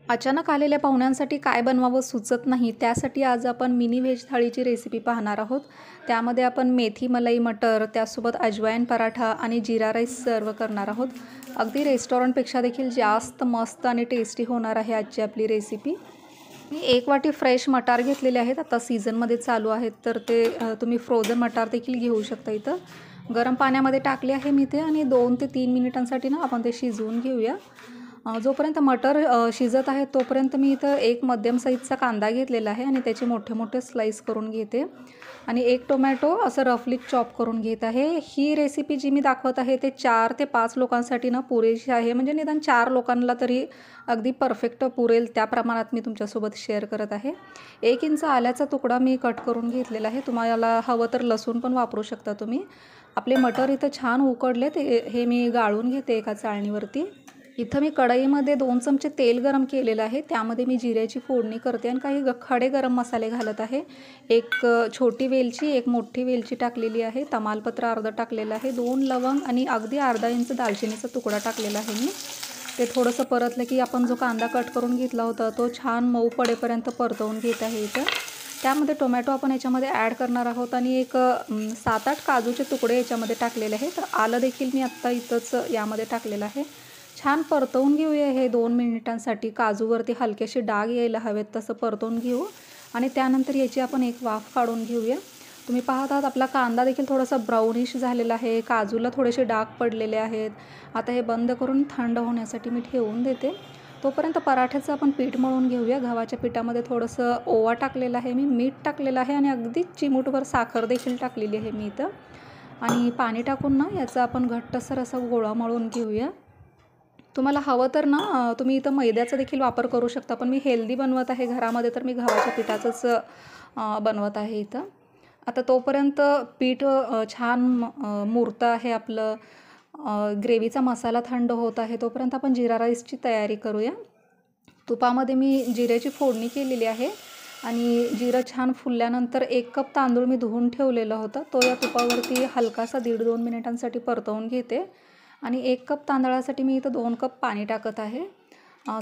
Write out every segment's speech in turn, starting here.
अचानक आलेल्या पाहुण्यांसाठी काय बनवावं सुचत नाही, त्यासाठी आज आपण मिनी व्हेज थाळीची रेसिपी पाहणार आहोत। त्यामध्ये आपण मेथी मलाई मटर, त्यासोबत अजवाईन पराठा आणि जीरा राईस सर्व करणार आहोत। अगदी रेस्टॉरंटपेक्षा देखील जास्त मस्त आणि टेस्टी होणार आहे आजची आपली रेसिपी। मी 1 वाटी फ्रेश मटार घेतलेले आहेत। आता सीझनमध्ये चालू आहेत तर ते तुम्ही फ्रोझन मटार देखील घेऊ शकता। इथं गरम पाण्यामध्ये टाकले आहे मी ते आणि 2 ते 3 मिनिटांसाठी ना आपण ते शिजवून घेऊया। जोपर्यंत मटर शिजत आहे तोपर्यंत मी इथं एक मध्यम साईजचा कांदा घेतलेला आहे आणि त्याचे मोठे मोठे स्लाइस करून घेते आणि एक टोमॅटो असं रफली चॉप करून घेत आहे। ही रेसिपी जी मी दाखवत आहे ते 4 ते 5 लोकांसाठी ना पुरेशी आहे, म्हणजे निदान 4 लोकांना तरी अगदी परफेक्ट पुरेल त्या प्रमाणात मी तुमच्यासोबत शेअर करत आहे। 1 इंच आल्याचा तुकडा मी कट करून घेतलेला आहे। तुम्हाला हवं तर लसूण पण वापरू शकता तुम्ही। आपले मटर इथं छान उकडले ते हे मी गाळून घेते एका चाळणीवरती। इथं मी कढईमध्ये 2 चमचे तेल गरम केलेलं आहे। त्यामध्ये मी जिऱ्याची फोडणी करते आणि काही खडे गरम मसाले घालत आहे। एक छोटी वेलची, एक मोठी वेलची टाकलेली आहे, तमालपत्र अर्ध टाकलेलं आहे, 2 लवंग आणि अगदी अर्धा इंच दालचिनीचा तुकडा टाकलेला आहे मी। ते थोडंसं परतलं की आपण जो कांदा कट करून घेतला होता तो छान मऊ पडेपर्यंत परतवून घेत आहे इथं। त्यामध्ये टोमॅटो आपण याच्यामध्ये ॲड करणार आहोत आणि एक 7-8 काजूचे तुकडे याच्यामध्ये टाकलेले आहे। तर आलं देखील मी आत्ता इथंच यामध्ये टाकलेलं आहे। छान परतवून घेऊया हे 2 मिनिटांसाठी। काजूवरती हलकेसे डाग यायला हवेत तसं परतवून घेऊ आणि त्यानंतर याची आपण एक वाफ काढून घेऊया। तुम्ही पाहत आहात आपला कांदा देखील थोडासा ब्राउनिश झालेला आहे, काजूला थोडेसे डाग पडलेले आहेत। आता हे बंद करून थंड होण्यासाठी मी ठेवून देते। तोपर्यंत पराठ्याचं आपण पीठ मळून घेऊया। गव्हाच्या पिठामध्ये थोडंसं ओवा टाकलेला आहे मी, मीठ टाकलेलं आहे आणि अगदी चिमूटभर साखर देखील टाकलेली आहे मी इथं आणि पाणी टाकून ना याचा आपण घट्टसर असा गोळा मळून घेऊया। तुम्हाला हवं तर ना तुम्ही इथं मैद्याचा देखील वापर करू शकता, पण मी हेल्दी बनवत आहे घरामध्ये तर मी गव्हाच्या पिठाचंच बनवत आहे इथं। आता तोपर्यंत पीठ छान मुरतं आहे आपलं, ग्रेव्हीचा मसाला थंड होत आहे, तोपर्यंत आपण जीरा राईसची तयारी करूया। तुपामध्ये मी जिऱ्याची फोडणी केलेली आहे आणि जिरं छान फुलल्यानंतर 1 कप तांदूळ मी धुवून ठेवलेला होता तो या तुपावरती हलकासा 1.5-2 मिनिटांसाठी परतवून घेते आणि 1 कप तांदळासाठी मी इथं 2 कप पाणी टाकत आहे।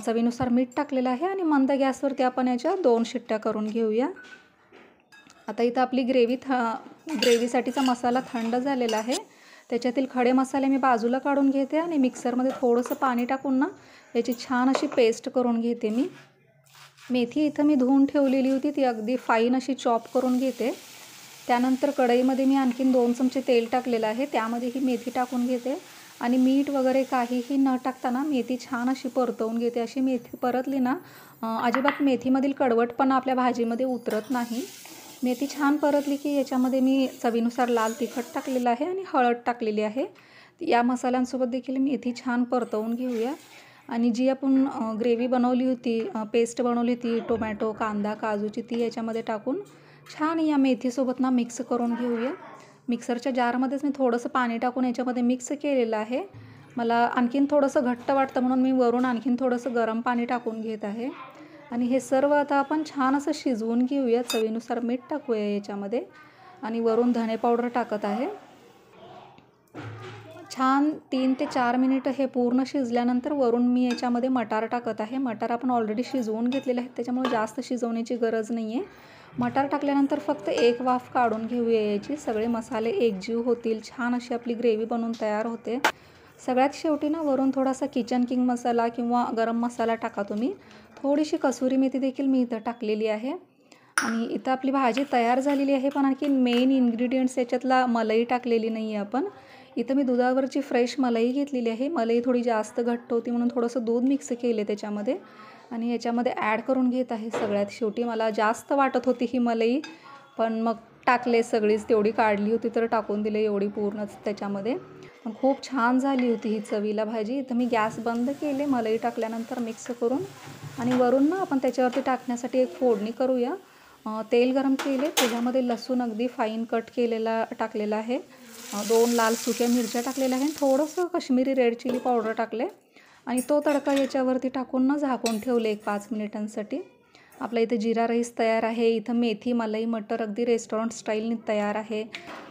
चवीनुसार मीठ टाकलेलं आहे आणि मंद गॅसवरती आपण याच्या 2 शिट्ट्या करून घेऊया। आता इथं आपली ग्रेव्हीसाठीचा मसाला थंड झालेला आहे। त्याच्यातील खडे मसाले मी बाजूला काढून घेते आणि मिक्सरमध्ये थोडंसं पाणी टाकून ना याची छान अशी पेस्ट करून घेते मी। मेथी इथं मी धुवून ठेवलेली होती, ती अगदी फाईन अशी चॉप करून घेते। त्यानंतर कढईमध्ये मी आणखीन 2 चमचे तेल टाकलेलं आहे, त्यामध्ये ही मेथी टाकून घेते आणि मीठ वगैरे काहीही न टाकताना मेथी छान अशी परतवून घेते। अशी मेथी परतली ना अजिबात मेथीमधील कडवटपणा आपल्या भाजीमध्ये उतरत नाही। मेथी छान परतली की याच्यामध्ये मी चवीनुसार लाल तिखट टाकलेलं आहे आणि हळद टाकलेली आहे। या मसाल्यांसोबत देखील मेथी छान परतवून घेऊया आणि जी आपण ग्रेव्ही बनवली होती, पेस्ट बनवली होती टोमॅटो, कांदा, काजूची, ती याच्यामध्ये टाकून छान या मेथीसोबत ना मिक्स करून घेऊया। मिक्सरच्या जारमध्येच मी थोडंसं पाणी टाकून याच्यामध्ये मिक्स केलेलं आहे। मला आणखीन थोडंसं घट्ट वाटतं म्हणून मी वरून आणखीन थोडंसं गरम पाणी टाकून घेत आहे आणि हे सर्व आता आपण छान असं शिजवून घेऊया। चवीनुसार मीठ टाकूया याच्यामध्ये आणि वरून धणे पावडर टाकत आहे। छान 3 ते 4 मिनिटं हे पूर्ण शिजल्यानंतर वरून मी याच्यामध्ये मटार टाकत आहे। मटार आपण ऑलरेडी शिजवून घेतलेले आहेत त्याच्यामुळे जास्त शिजवण्याची गरज नाही आहे। मटार टाकल्यानंतर फक्त एक वाफ काढून घेऊया याची, सगळे मसाले एकजीव होतील, छान अशी आपली ग्रेव्ही बनवून तयार होते। सगळ्यात शेवटी ना वरून थोडासा किचन किंग मसाला किंवा गरम मसाला टाका तुम्ही। थोडीशी कसुरी मेथी देखील मी इथं टाकलेली आहे आणि इथं आपली भाजी तयार झालेली आहे, पण आणखी मेन इन्ग्रेडियंट्स याच्यातला मलाई टाकलेली नाही आहे आपण। इथं मी दुधावरची फ्रेश मलाई घेतलेली आहे। मलाई थोडी जास्त घट्ट होती म्हणून थोडंसं दूध मिक्स केले त्याच्यामध्ये आणि याच्यामध्ये ॲड करून घेत आहे। सगळ्यात शेवटी मला जास्त वाटत होती ही मलाई, पण मग टाकले सगळीच, तेवढी काढली होती तर टाकून दिले एवढी पूर्णच त्याच्यामध्ये। पण खूप छान झाली होती ही चवीला भाजी। इथं मी गॅस बंद केले मलाई टाकल्यानंतर मिक्स करून आणि वरून ना आपण त्याच्यावरती टाकण्यासाठी एक फोडणी करूया। तेल गरम केले, त्याच्यामध्ये लसूण अगदी फाईन कट केलेला टाकलेला आहे, 2 लाल सुक्या मिरच्या टाकलेल्या आहे, थोडंसं काश्मीरी रेड चिली पावडर टाकले आणि तो तडका याच्यावरती टाकून ना झाकून ठेवले एक 5 मिनिटांसाठी। आपला इथे जीरा राईस तयार आहे। इथं मेथी मलाई मटर अगदी रेस्टॉरंट स्टाईलने तयार आहे।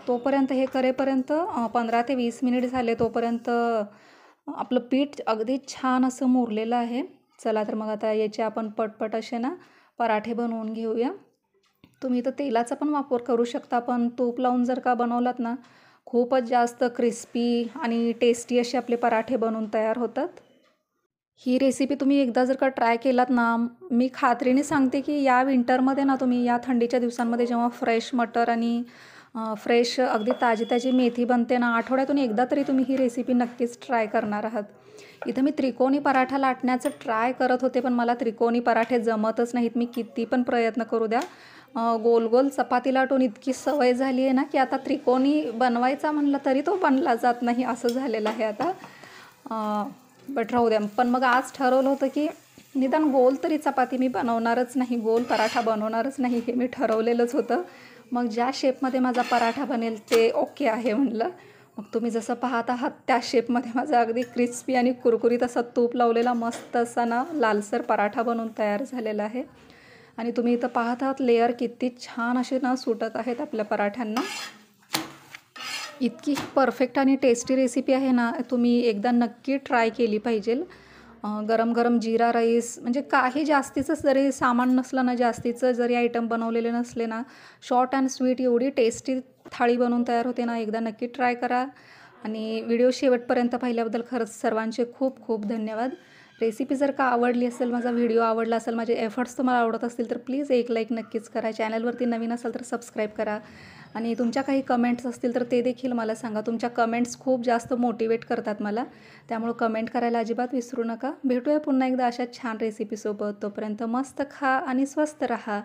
तोपर्यंत हे करेपर्यंत 15 ते 20 मिनिट झाले, तोपर्यंत आपलं पीठ अगदी छान असं मुरलेलं आहे। चला तर मग आता याचे आपण पटपट असे ना पराठे बनवून घेऊया. तुम्ही तर तेलाचा पण वापर करू शकता, पण तूप लावून जर का बनवलात ना खूपच जास्त क्रिस्पी आणि टेस्टी असे आपले पराठे बनवून तयार होतात. ही रेसिपी तुम्ही एकदा जर का ट्राय केलात ना, मी खात्रीने सांगते की या विंटरमध्ये ना तुम्ही या थंडीच्या दिवसांमध्ये जेव्हा फ्रेश मटर आणि फ्रेश अगदी ताजी ताजी मेथी बनते ना, आठवड्यातून एकदा तरी तुम्ही ही रेसिपी नक्कीच ट्राय करणार आहात. इथं मी त्रिकोणी पराठा लाटण्याचं ट्राय करत होते, पण मला त्रिकोणी पराठे जमतच नाहीत. मी किती पण प्रयत्न करू द्या, गोल गोल चपाती लाटून इतकी सवय झाली आहे ना की आता त्रिकोणी बनवायचा म्हणलं तरी तो बनला जात नाही, असं झालेलं आहे आता. बट राहू द्या. पण मग आज ठरवलं होतं की निदान गोल तरी चपाती मी बनवणारच नाही, गोल पराठा बनवणारच नाही, हे मी ठरवलेलंच होतं. मग ज्या शेपमध्ये माझा पराठा बनेल ते ओके आहे म्हणलं. मग तुम्ही जसं पाहत आहात त्या शेपमध्ये माझा अगदी क्रिस्पी आणि कुरकुरीत असा तूप लावलेला मस्त असा ना लालसर पराठा बनवून तयार झालेला आहे. आणि तुम्ही इथं पाहत आहात लेअर किती छान असे ना सुटत आहेत आपल्या पराठ्यांना. इतकी परफेक्ट आणि टेस्टी रेसिपी आहे ना, तुम्ही एकदा नक्की ट्राय केली पाहिजे. गरम गरम जीरा राईस, म्हणजे काही जास्तीचं जरी सामान नसलं ना, जास्तीचं जरी आयटम बनवलेले नसले ना, शॉर्ट अँड स्वीट एवढी टेस्टी थाळी बनवून तयार होते ना, एकदा नक्की ट्राय करा. आणि व्हिडिओ शेवटपर्यंत पाहिल्याबद्दल खरंच सर्वांचे खूप खूप धन्यवाद. रेसिपी जर का आवडली असेल, माझा व्हिडिओ आवडला असेल, माझे एफर्ट्स तुम्हाला आवडत असतील तर प्लीज एक लाईक नक्कीच करा. चॅनलवरती नवीन असाल तर सबस्क्राईब करा. आणि तुमच्या काही कमेंट्स असतील तर ते देखील मला सांगा. तुमच्या कमेंट्स खूप जास्त मोटिवेट करतात मला, त्यामुळं कमेंट करायला अजिबात विसरू नका. भेटूया पुन्हा एकदा अशा छान रेसिपीसोबत. तोपर्यंत मस्त खा आणि स्वस्त रहा.